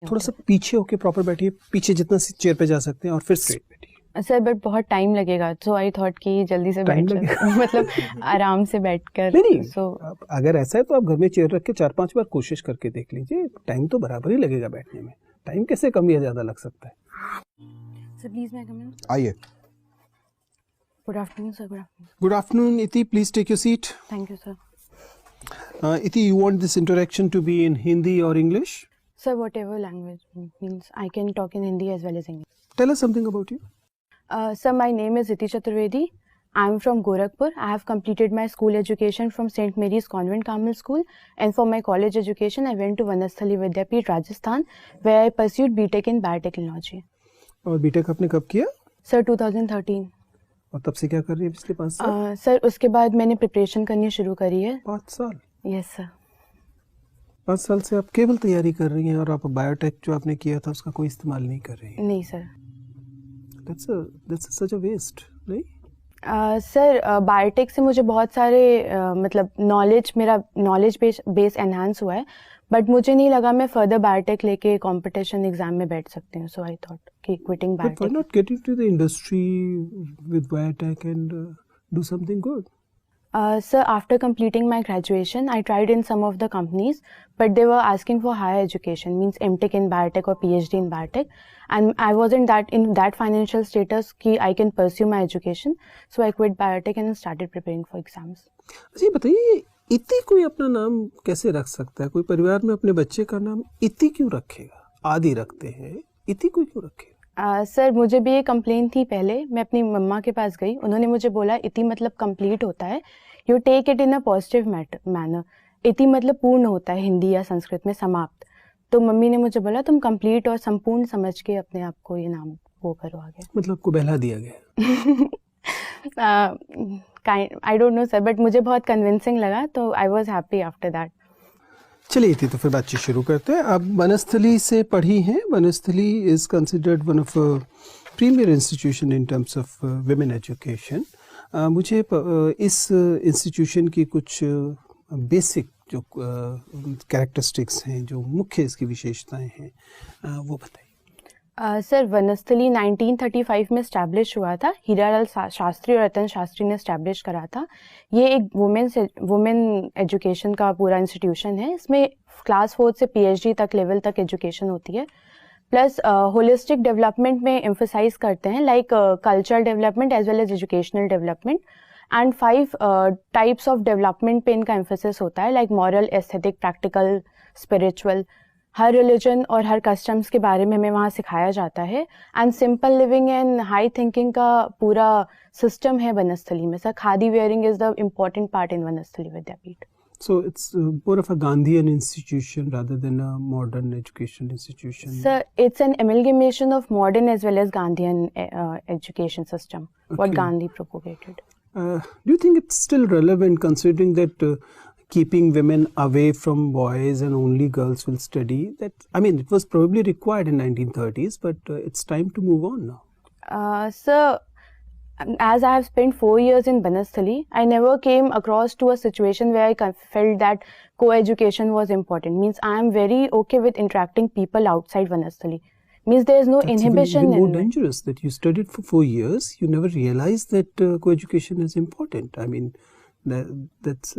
थोड़ा सा पीछे होके प्रॉपर बैठिए, पीछे जितना चेयर पे जा सकते हैं और फिर स्ट्रेट बैठिए। सर बट बहुत टाइम लगेगा, सो आई थॉट कि जल्दी से टाइम बैठ लगेगा? मतलब आराम से बैठकर। नहीं सो अगर ऐसा है तो आप घर में चेयर रख के 4-5 बार कोशिश करके देख लीजिए, टाइम तो बराबर ही लगेगा बैठने में, टाइम कैसे कम या ज़्यादा लग सकता है। सर प्लीज मैं कम इन। आइए। Good afternoon sir. Good afternoon. Good afternoon Iti, please take your seat. Thank you sir. Iti, you want this interaction to be in Hindi or English? Sir, whatever language means, I can talk in Hindi as well as English. Tell us something about you. Sir, my name is Iti Chaturvedi. I am from Gorakhpur. I have completed my school education from St. Mary's Convent Carmel School, and for my college education, I went to Vanasthali Vidyapith, Rajasthan, where I pursued BTech in Biotechnology. और BTech आपने कब किया? Sir, 2013. और तब से क्या कर रही है पिछले 5 साल? सर उसके बाद मैंने प्रिपरेशन करनी शुरू करी है। 5 साल? Yes sir. 5 साल से आप केवल तैयारी कर रही हैं और आप बायोटेक जो आपने किया था उसका कोई इस्तेमाल नहीं कर रही हैं? नहीं sir. That's such a waste, नहीं? सर बायोटेक से मुझे बहुत सारे मतलब मेरा नॉलेज बेस एनहांस हुआ है, बट मुझे नहीं लगा मैं फर्दर बायोटेक लेके कंपटीशन एग्जाम में बैठ सकती हूँ, सो आई थॉट कि quitting But why biotech. not get into the industry with biotech and do something good? Sir, after completing my graduation, I tried in some of the companies, but they were asking for higher education, means MTech in biotech or PhD in biotech, and I wasn't in that financial status कि I can pursue my education, so I quit biotech and started preparing for exams. अच्छा ये बताइए, इति कोई अपना नाम कैसे रख सकता है? कोई परिवार में अपने बच्चे का नाम इति क्यों रखेगा? आदि रखते हैं, इति कोई क्यों रखेगा? सर मुझे भी ये कंप्लेन थी पहले, मैं अपनी मम्मा के पास गई, उन्होंने मुझे बोला इति मतलब कंप्लीट होता है, you take it in a positive manner. इति मतलब पूर्ण होता है हिंदी या संस्कृत में समाप्त, तो मम्मी ने मुझे बोला तुम कंप्लीट और संपूर्ण समझ के अपने आप को ये नाम वो करो आगे। मतलब आपको बहला दिया गया? I don't know sir, but मुझे बहुत कन्विंसिंग लगा, तो I was happy after that. चलिए थी तो फिर बातचीत शुरू करते हैं। आप वनस्थली से पढ़ी हैं। Vanasthali is considered one of premier institution in terms of women education. मुझे इस इंस्टीट्यूशन की कुछ बेसिक जो कैरेक्टरिस्टिक्स हैं, जो मुख्य इसकी विशेषताएं हैं, वो बताइए। सर वनस्थली 1935 में स्टैब्लिश हुआ था, हीरालाल शास्त्री और रतन शास्त्री ने स्टैब्लिश करा था। ये एक वुमेन एजुकेशन का पूरा इंस्टीट्यूशन है। इसमें क्लास 4 से PhD तक लेवल तक एजुकेशन होती है, प्लस होलिस्टिक डेवलपमेंट में एम्फसाइज करते हैं, like cultural development as well as educational development, and 5 types of development पे इनका एम्फोसिस होता है, like moral, aesthetic, practical, spiritual. हर रिलीजन और हर कस्टम्स के बारे में हमें वहाँ सिखाया जाता है, and simple living and high thinking का पूरा सिस्टम है वनस्थली में। Sir khadi wearing is the important part in Vanasthali Vidyapith. So it's more of a Gandhian institution rather than a modern education institution. Sir, it's an amalgamation of modern as well as Gandhian education system, what Okay. Gandhi propagated. Do you think it's still relevant considering that keeping women away from boys and only girls will study? That, I mean, it was probably required in 1930s, but it's time to move on now. Sir, as I have spent 4 years in Banasthali, I never came across to a situation where I felt that co-education was important. Means I am very okay with interacting people outside Banasthali. Means there is no That's inhibition even more in it. dangerous that you studied for 4 years, you never realized that co-education is important. I mean, that's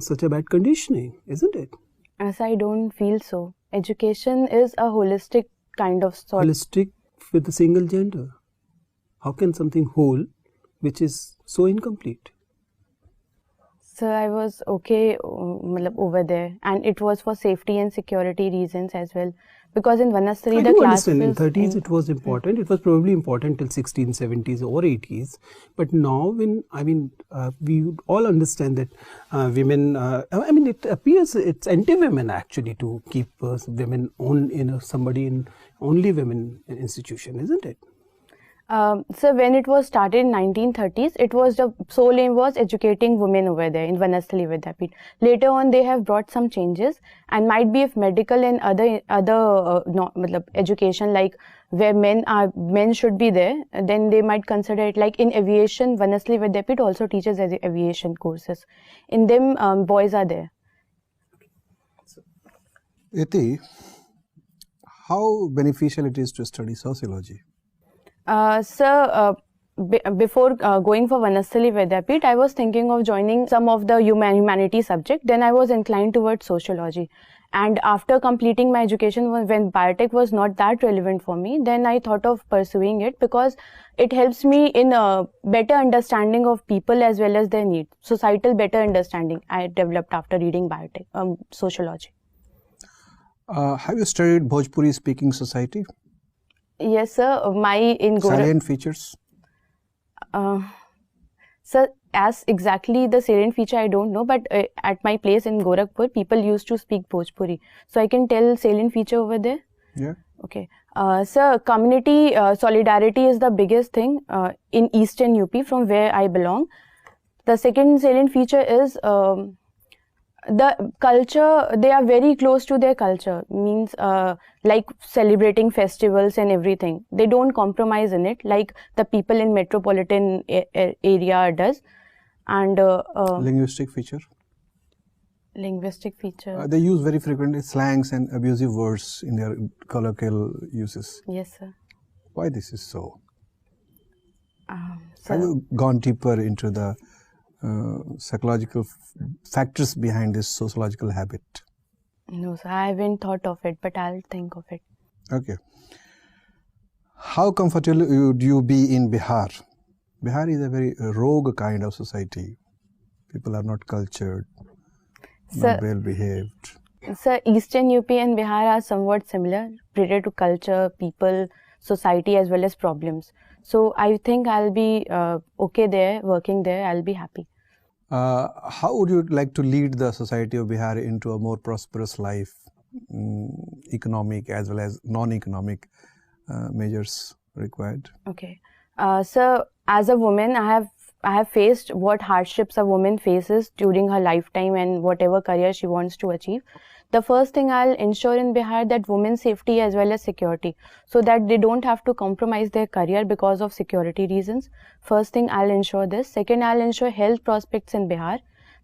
such a bad conditioning, isn't it? As I don't feel so. Education is a holistic kind of sort. Holistic with a single gender. How can something whole, which is so incomplete? So I was okay over there, and it was for safety and security reasons as well, because in Vanasthali I the do classes understand in 30s it was important. It was probably important till 1670s or 80s, but now when we all understand that women. It appears it's anti-women actually to keep women only women institution, isn't it? So when it was started in 1930s, it was the sole aim was educating women over there in Vanasthali Vidyapith. Later on, they have brought some changes, and might be if medical and other education, like where men should be there, then they might consider it. Like in aviation, Vanasthali Vidyapith also teaches aviation courses. In them, boys are there. Iti, How beneficial it is to study sociology? Sir, before going for Vanasthali Vidyapith, I was thinking of joining some of the humanity subject. Then I was inclined towards sociology. And after completing my education, when biotech was not that relevant for me, then I thought of pursuing it because it helps me in a better understanding of people as well as their needs. Societal better understanding I developed after reading biotech, sociology. Have you studied Bhojpuri speaking society? Yes, sir. Salient features? Sir, as exactly the salient feature I don't know, but at my place in Gorakhpur, people used to speak Bhojpuri. So I can tell salient feature over there? Yeah. Okay. Sir, community solidarity is the biggest thing in Eastern UP from where I belong. The second salient feature is the culture. They are very close to their culture, means like celebrating festivals and everything. They don't compromise in it like the people in metropolitan area does. And Linguistic feature? linguistic feature. They use very frequently slangs and abusive words in their colloquial uses. Yes, sir. Why this is so? Sir, Have you gone deeper into the psychological factors behind this sociological habit? no, sir, I haven't thought of it, but I'll think of it. Okay. How comfortable would you be in Bihar? Bihar is a very rogue kind of society. People are not cultured, Sir, not well behaved. Sir, Eastern UP and Bihar are somewhat similar related to culture, people, society as well as problems. So I think I'll be okay there, working there, I'll be happy. How would you like to lead the society of Bihar into a more prosperous life, economic as well as non-economic measures required? Okay. Sir, as a woman, I have faced what hardships a woman faces during her lifetime and whatever career she wants to achieve. The first thing I'll ensure in Bihar that women's safety as well as security, so that they don't have to compromise their career because of security reasons. First thing I'll ensure this. Second, I'll ensure health prospects in Bihar.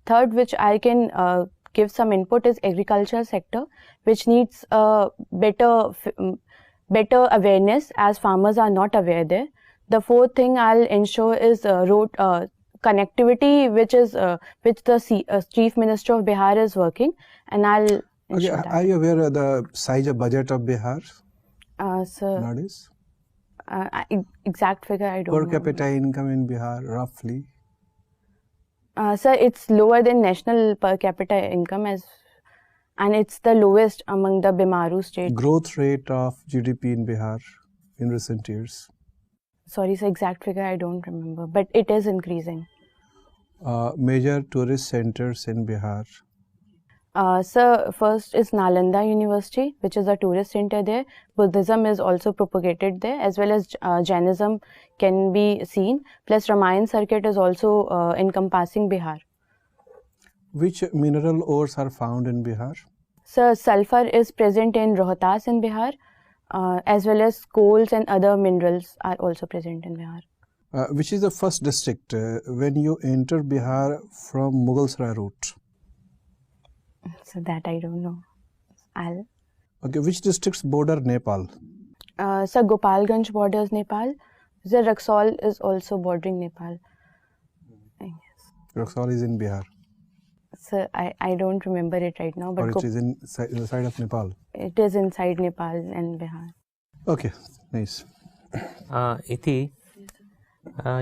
Third, which I can give some input, is agriculture sector, which needs better awareness as farmers are not aware there. The fourth thing I'll ensure is road connectivity, which the Chief Minister of Bihar is working, and I'll Okay, ensure are you aware of the size of budget of Bihar that. Sir, nowadays? exact figure I don't Per know. capita income in Bihar, roughly? Sir, it's lower than national per capita income and it's the lowest among the Bimaru states. Growth rate of GDP in Bihar in recent years? Sorry, sir, exact figure I don't remember, but it is increasing. Major tourist centers in Bihar? Sir, first is Nalanda University, which is a tourist center there. Buddhism is also propagated there, as well as Jainism can be seen. Plus Ramayan circuit is also encompassing Bihar. Which mineral ores are found in Bihar? Sir, sulfur is present in Rohtas in Bihar, as well as coals and other minerals are also present in Bihar. Which is the first district when you enter Bihar from Mughalsarai route? So that I don't know. Okay, which districts border Nepal? Sir, Gopalganj borders Nepal. Sir, Raxaul is also bordering Nepal. Yes. Raxaul is in Bihar? Sir, I don't remember it right now, but Or it is in the side of Nepal? it is inside Nepal and Bihar. Okay, nice. Ithi,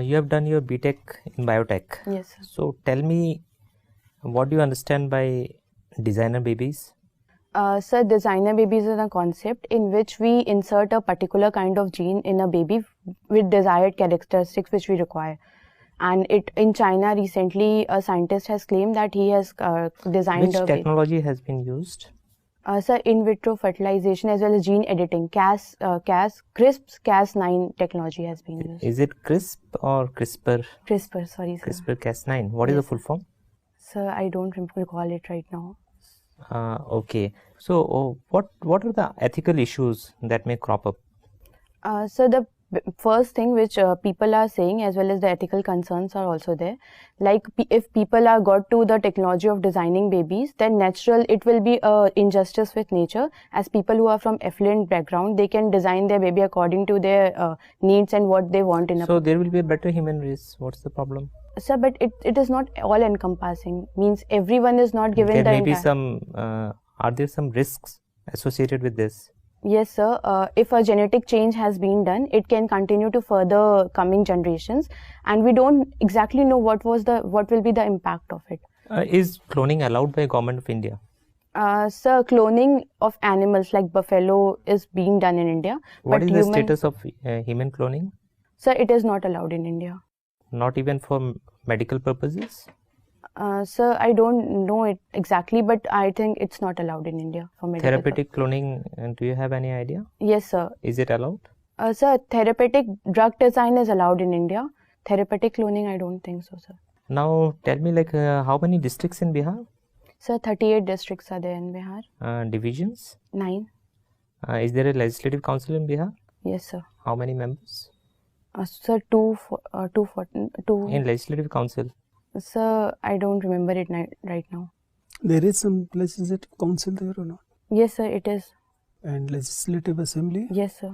you have done your BTech in biotech. Yes, sir. So tell me, what do you understand by designer babies? Sir, designer babies is a concept in which we insert a particular kind of gene in a baby with desired characteristics which we require. And in China recently, a scientist has claimed that he has designed Which technology has been used? Sir, in vitro fertilization as well as gene editing. CRISPR-Cas9 technology has been used. Is it CRISP or CRISPR? CRISPR, sorry, sir. CRISPR-Cas9. What is the full form? Sir, I don't recall it right now. Okay. So, what are the ethical issues that may crop up? So the first thing which people are saying, as well as the ethical concerns are also there. Like if people are got to the technology of designing babies, then natural it will be a injustice with nature. As people who are from affluent background, they can design their baby according to their needs and what they want in a. So there will be a better human race. What's the problem? Sir, but it is not all encompassing. Means everyone is not given There the may be entire. some. Are there some risks associated with this? Yes, sir. If a genetic change has been done, it can continue to further coming generations, and we don't exactly know what will be the impact of it. Is cloning allowed by Government of India? Sir, cloning of animals like buffalo is being done in India. What but is the status of human cloning? Sir, it is not allowed in India. Not even for medical purposes? Sir, I don't know it exactly, but I think it's not allowed in India for medical Therapeutic cloning, do you have any idea? Yes, sir. Is it allowed? Sir, therapeutic drug design is allowed in India. Therapeutic cloning, I don't think so, sir. Now tell me, like, how many districts in Bihar? Sir, 38 districts are there in Bihar. Divisions? 9. Is there a legislative council in Bihar? Yes, sir. How many members? Sir, two. In legislative council? Sir, I don't remember it right now. There is some legislative council there or not? Yes, sir, it is. And legislative assembly? Yes, sir.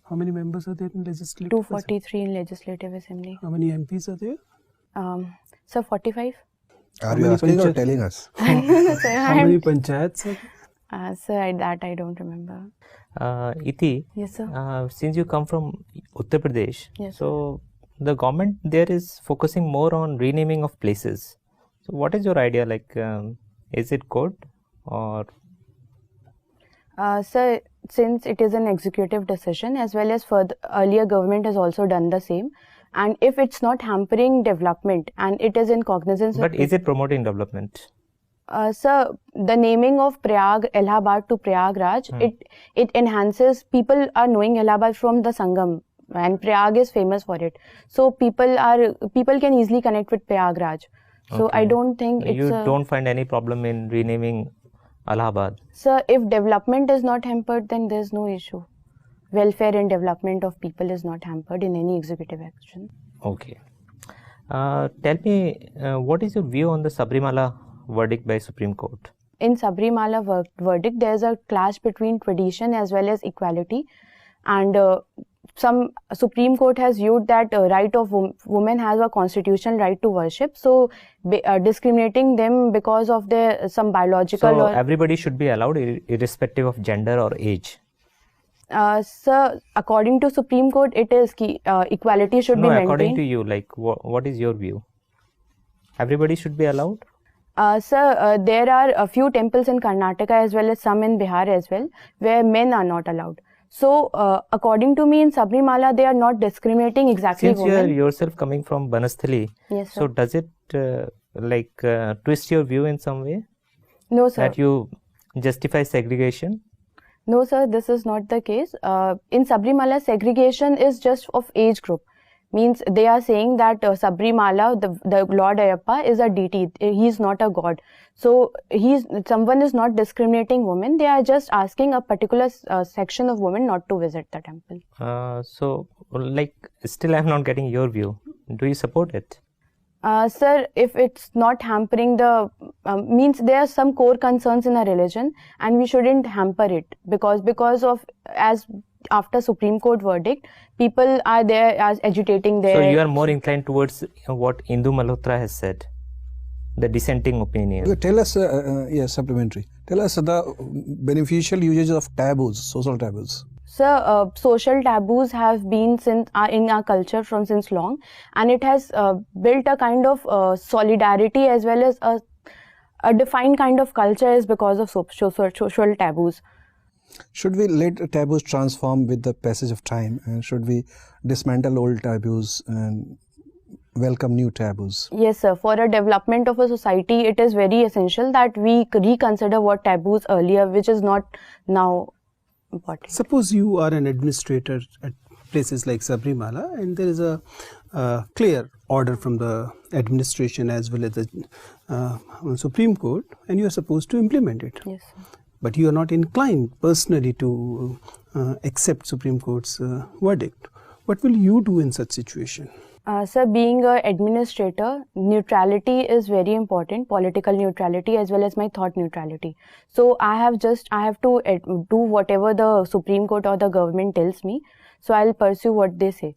How many members are there in legislative assembly? 243 in legislative assembly. How many MPs are there? Sir, 45. Are you asking or telling us? How many panchayats are there? Sir, I don't remember. Iti, Yes, sir. since you come from Uttar Pradesh, Yes, so the government there is focusing more on renaming of places. So what is your idea? Like, is it good or? Sir, since it is an executive decision, as well as for the earlier government has also done the same, and if it's not hampering development and it is in cognizance But of is it promoting development? sir, the naming of Prayag, Allahabad to Prayagraj, it enhances, people are knowing Allahabad from the Sangam, and Prayag is famous for it. So people can easily connect with Prayagraj. So I don't think it's You don't find any problem in renaming Allahabad? Sir, if development is not hampered, then there's no issue. Welfare and development of people is not hampered in any executive action. Okay. Tell me, what is your view on the Sabrimala verdict by Supreme Court? In Sabrimala verdict, there's a clash between tradition as well as equality, and some Supreme Court has viewed that right of women has a constitutional right to worship, so discriminating them because of their some biological So or everybody should be allowed irrespective of gender or age? sir, according to Supreme Court, it is equality should be maintained. According to you, like what is your view? Everybody should be allowed? Sir, there are a few temples in Karnataka as well as some in Bihar as well, where men are not allowed. So, according to me, in Sabrimala, they are not discriminating exactly Since you are women. yourself coming from Banasthali, Yes, sir. so does it twist your view in some way? No, sir. That you justify segregation? No, sir, this is not the case. In Sabrimala, segregation is just of age group. Means they are saying that Sabrimala, the Lord Ayyappa, is a deity. He is not a god. So someone is not discriminating women. They are just asking a particular section of women not to visit the temple. So, like, still I am not getting your view. Do you support it? Sir, if it's not hampering the means there are some core concerns in a religion, and we shouldn't hamper it because of as after Supreme Court verdict, people are there as agitating their. So you are more inclined towards what Indu Malhotra has said, the dissenting opinion. Tell us, supplementary. Tell us the beneficial uses of taboos, social taboos. Sir, social taboos have been in our culture since long, and it has built a kind of solidarity as well as a defined kind of culture is because of social taboos. Should we let taboos transform with the passage of time, and should we dismantle old taboos and welcome new taboos? Yes, sir. For a development of a society, it is very essential that we reconsider what taboos earlier, which is not now important. Suppose you are an administrator at places like Sabrimala, and there is a clear order from the administration as well as the Supreme Court, and you are supposed to implement it. Yes, sir. But you are not inclined personally to accept Supreme Court's verdict. What will you do in such situation? Sir, being an administrator, neutrality is very important, political neutrality as well as my thought neutrality. So I have to do whatever the Supreme Court or the government tells me. So I'll pursue what they say.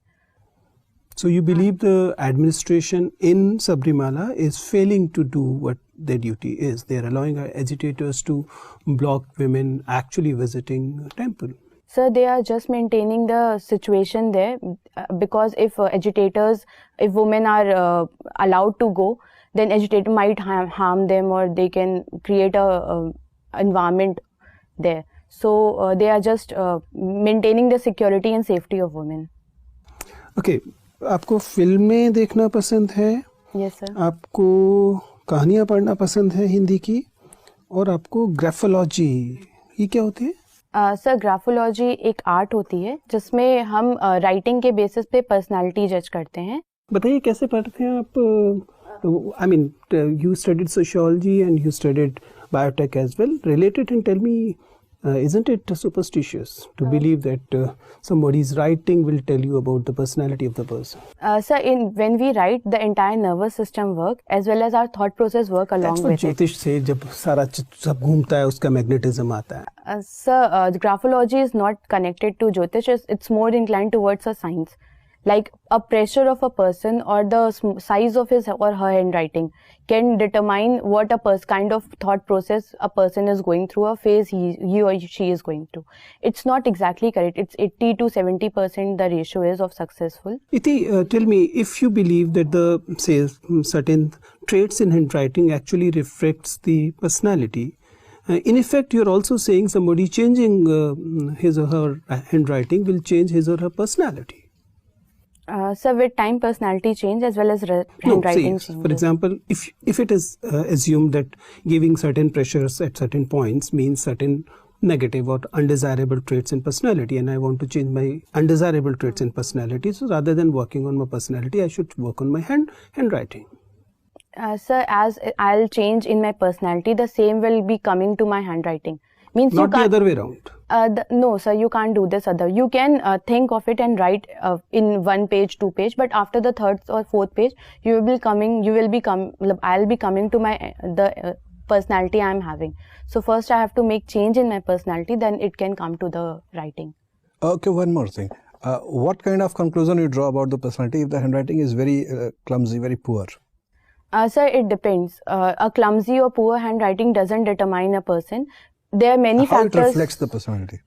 So you believe the administration in Sabrimala is failing to do what their duty is. They are allowing agitators to block women actually visiting a temple. Sir, they are just maintaining the situation there because if women are allowed to go, then agitator might harm them or they can create a environment there. So they are just maintaining the security and safety of women. Okay, आपको फिल्में देखना पसंद है? Yes, sir. आपको कहानियाँ पढ़ना पसंद है हिंदी की? और आपको ग्राफोलॉजी, ये क्या होती है? सर, ग्राफोलॉजी एक आर्ट होती है जिसमें हम राइटिंग के बेसिस पे पर्सनालिटी जज करते हैं. बताइए कैसे पढ़ते हैं आप? I mean, you studied sociology and you studied biotech as well. Relate it and tell me, isn't it superstitious to believe that somebody's writing will tell you about the personality of the person? Sir, when we write, the entire nervous system work as well as our thought process work along with it. ज्योतिष से जब सारा सब घूमता है उसका magnetism आता है. Sir, graphology is not connected to Jyotish. It's more inclined towards a science. Like a pressure of a person or the size of his or her handwriting can determine what kind of thought process a person is going through, a phase he or she is going through. It's not exactly correct. It's 80 to 70% the ratio is of successful. Iti, tell me, if you believe that the, say, certain traits in handwriting actually reflects the personality, in effect, you're also saying somebody changing his or her handwriting will change his or her personality. So with time, personality change as well as handwriting change. For example, if it is assumed that giving certain pressures at certain points means certain negative or undesirable traits in personality, and I want to change my undesirable traits in personality, so rather than working on my personality, I should work on my handwriting. Sir, as I'll change in my personality, the same will be coming to my handwriting. Means not the other way around. No, sir, you can't do this other. You can think of it and write in 1 page, 2 page, but after the 3rd or 4th page, I'll be coming to the personality I'm having. So first I have to make change in my personality, then it can come to the writing. Okay, one more thing. What kind of conclusion you draw about the personality if the handwriting is very clumsy, very poor? Sir, it depends. A clumsy or poor handwriting doesn't determine a person. There are many factors. How it reflects the personality?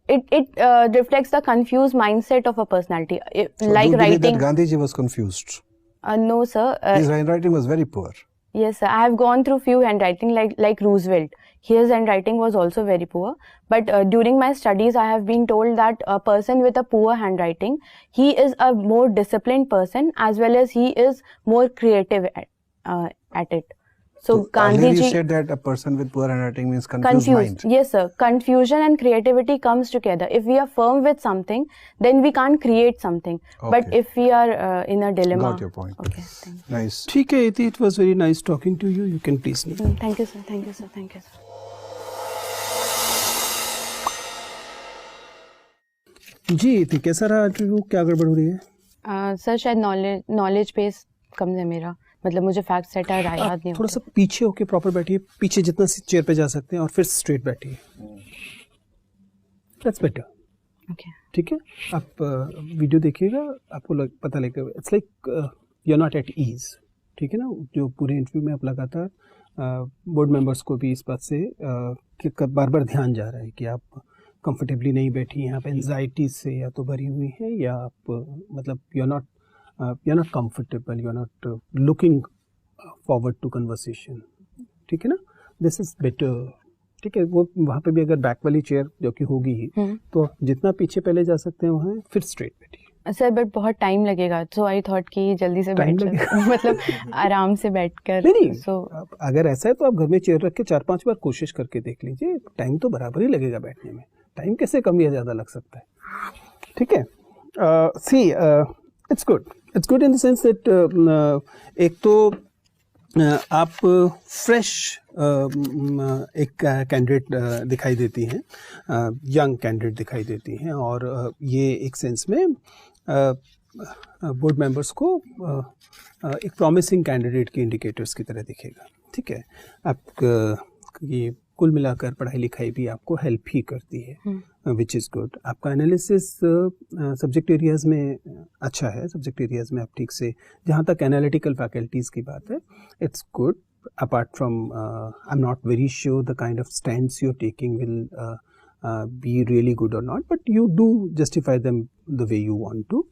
It reflects the confused mindset of a personality. So like do you believe writing. that Gandhiji was confused? No, sir. His handwriting was very poor. Yes, sir. I have gone through few handwriting like Roosevelt. His handwriting was also very poor. But during my studies, I have been told that a person with a poor handwriting, he is a more disciplined person as well as he is more creative at it. So Gandhiji you said that a person with poor handwriting means confused mind. Yes, sir. Confusion and creativity comes together. If we are firm with something, then we can't create something. Okay. But if we are in a dilemma. Got your point. Okay. Thank you. Nice. ठीक है इति, it was very nice talking to you. You can please leave. Thank you, sir. Thank you, sir. Thank you, sir. जी इति, कैसा रहा interview? क्या गड़बड़ हो रही है? सर शायद नॉलेज बेस कम है मेरा, मतलब मुझे फैक्ट सेट याद नहीं थोड़ा सा पीछे होके प्रॉपर बैठिए, पीछे जितना चेयर पे जा सकते हैं और फिर स्ट्रेट बैठिए. That's better. ओके, ठीक है. आप वीडियो देखिएगा, आपको पता लगेगा. It's like you are not at ease. ठीक है ना. जो पूरे इंटरव्यू में आप लगातार बोर्ड मेंबर्स को भी इस बात से बार बार ध्यान जा रहा है कि आप कंफर्टेबली नहीं बैठी हैं, आप एंजाइटी से या तो भरी हुई हैं या आप मतलब you are not comfortable, you are not looking forward to conversation. ठीक है ना. This is better. ठीक है. वो वहाँ पे भी अगर बैक वाली चेयर जो कि होगी तो जितना पीछे पहले जा सकते हैं वहाँ, फिर स्ट्रेट बैठिए. सर बट बहुत टाइम लगेगा, सो आई थॉट कि जल्दी से बैठ मतलब आराम से बैठकर. नहीं, सो अगर ऐसा है तो आप घर में चेयर रख के 4-5 बार कोशिश करके देख लीजिए. टाइम तो बराबर ही लगेगा बैठने में. टाइम कैसे कम या ज़्यादा लग सकता है. ठीक है. See it's good in the sense that एक तो आप फ्रेश एक कैंडिडेट दिखाई देती हैं, यंग कैंडिडेट दिखाई देती हैं, और ये एक सेंस में बोर्ड मेंबर्स को एक प्रॉमिसिंग कैंडिडेट के इंडिकेटर्स की तरह दिखेगा, ठीक है। आप ये कुल मिलाकर पढ़ाई लिखाई भी आपको हेल्प ही करती है, विच इज़ गुड। आपका एनालिसिस सब्जेक्ट एरियाज़ में अच्छा है, सब्जेक्ट एरियाज़ में आप ठीक से, जहाँ तक एनालिटिकल फैकल्टीज़ की बात है, it's good. Apart from, I'm not very sure the kind of stance you're taking will be really good or not, but you do justify them the way you want to.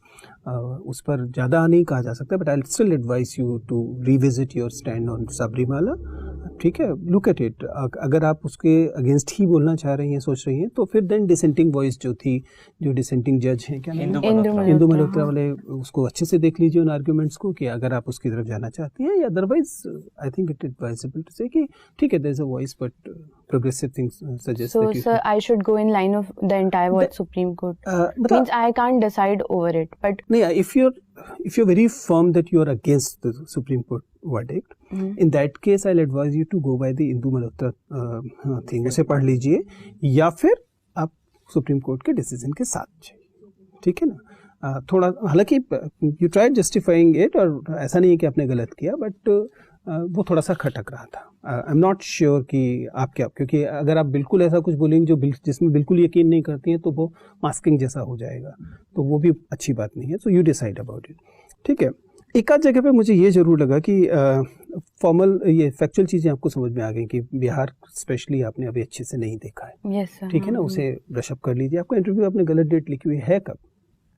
उस पर ज़्यादा नहीं कहा जा सकता, but I'll still advise you to revisit your stand on Sabrimala. ठीक है, look at it. अगर आप उसके अगेंस्ट ही बोलना चाह रही हैं, सोच रही हैं, तो फिर देन डिसेंटिंग वॉइस जो थी, जो डिसेंटिंग जज हैं, क्या इंदु मल्होत्रा वाले, उसको अच्छे से देख लीजिए उन आर्ग्यूमेंट्स को, कि अगर आप उसकी तरफ जाना चाहती हैं, या otherwise I think it advisable to say कि ठीक है, there is a voice but progressive things suggest so that you sir I should go in line of the entire what Supreme Court means I can't decide over it, but no, yeah, if you're very firm that you are against the Supreme Court verdict, in that case I'll advise you to go by the Indu Malhotra thing, उसे पढ़ लीजिए, या फिर आप supreme court के decision के साथ जाइए, ठीक है ना। थोड़ा, हालांकि यू ट्राई जस्टिफाइंग इट, और ऐसा नहीं है कि आपने गलत किया, बट वो थोड़ा सा खटक रहा था। आई एम नॉट श्योर कि आप क्या, क्योंकि अगर आप बिल्कुल ऐसा कुछ बोलेंगे जो जिसमें बिल्कुल यकीन नहीं करती हैं, तो वो मास्किंग जैसा हो जाएगा, तो वो भी अच्छी बात नहीं है। So you decide about it, ठीक है। एक आध जगह पे मुझे ये ज़रूर लगा कि फॉर्मल ये फैक्चुअल चीज़ें आपको समझ में आ गई कि बिहार स्पेशली आपने अभी अच्छे से नहीं देखा है, yes sir, ठीक है ना, उसे ब्रशअप कर लीजिए। आपका इंटरव्यू आपने गलत डेट लिखी हुई है, कब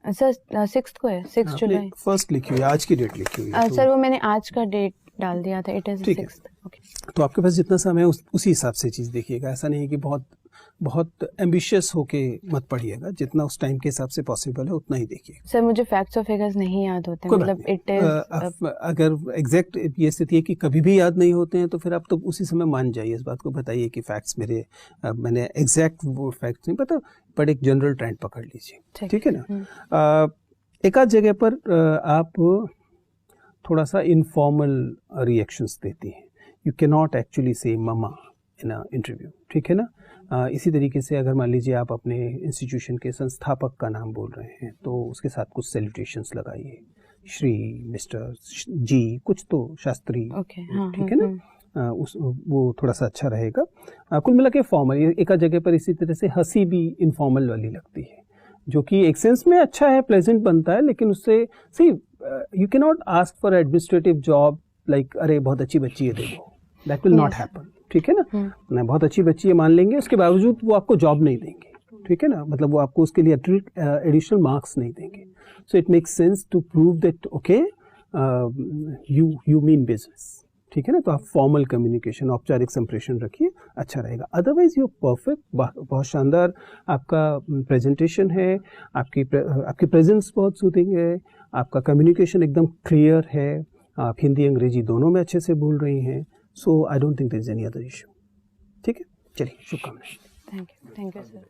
सर 6th को है, 6 जुलाई फर्स्ट लिखी हुई है, आज की डेट लिखी हुई है। सर वो मैंने आज का डेट डाल दिया था, इट इज 6th। ओके, तो आपके पास जितना समय है उसी हिसाब से चीज़ देखिएगा। ऐसा नहीं है कि बहुत एम्बिशियस होके मत पढ़िएगा, जितना उस टाइम के हिसाब से पॉसिबल है उतना ही देखिए। सर मुझे फैक्ट्स और फिगर्स नहीं याद होते, मतलब इट इज, अगर एग्जैक्ट ये स्थिति है कि कभी भी याद नहीं होते हैं, तो फिर आप तो उसी समय मान जाइए, इस बात को बताइए कि फैक्ट्स मैंने एग्जैक्ट वो फैक्ट्स नहीं पता, पर एक जनरल ट्रेंड पकड़ लीजिए, ठीक है ना। एक आध जगह पर आप थोड़ा सा इनफॉर्मल रिएक्शंस देती हैं, यू कैन नॉट एक्चुअली से ममा इन अ इंटरव्यू, ठीक है ना। इसी तरीके से अगर मान लीजिए आप अपने इंस्टीट्यूशन के संस्थापक का नाम बोल रहे हैं, तो उसके साथ कुछ सेलिब्रेशंस लगाइए, श्री, मिस्टर, जी, कुछ तो शास्त्री, ठीक है ना। वो थोड़ा सा अच्छा रहेगा। कुल मिला के फॉर्मल, एक आध जगह पर इसी तरह से हंसी भी इनफॉर्मल वाली लगती है, जो कि एक सेंस में अच्छा है, प्लेजेंट बनता है, लेकिन उससे see you can not ask for administrative job like अरे बहुत अच्छी बच्ची है देखो, दैट विल नॉट हैपन, ठीक है ना। बहुत अच्छी बच्ची है मान लेंगे, उसके बावजूद वो आपको जॉब नहीं देंगे, ठीक है ना, मतलब वो आपको उसके लिए एडिशनल मार्क्स नहीं देंगे। So it makes sense to prove that okay you mean business, ठीक है ना। तो आप फॉर्मल कम्युनिकेशन, औपचारिक संप्रेषण रखिए, अच्छा रहेगा। अदरवाइज यू परफेक्ट, बहुत शानदार आपका प्रेजेंटेशन है, आपकी प्रेजेंस बहुत सूथिंग है, आपका कम्युनिकेशन एकदम क्लियर है, आप हिंदी अंग्रेजी दोनों में अच्छे से बोल रही हैं। So I don't think there is any other issue, ठीक है। चलिए, शुभकामनाएं। Thank you sir.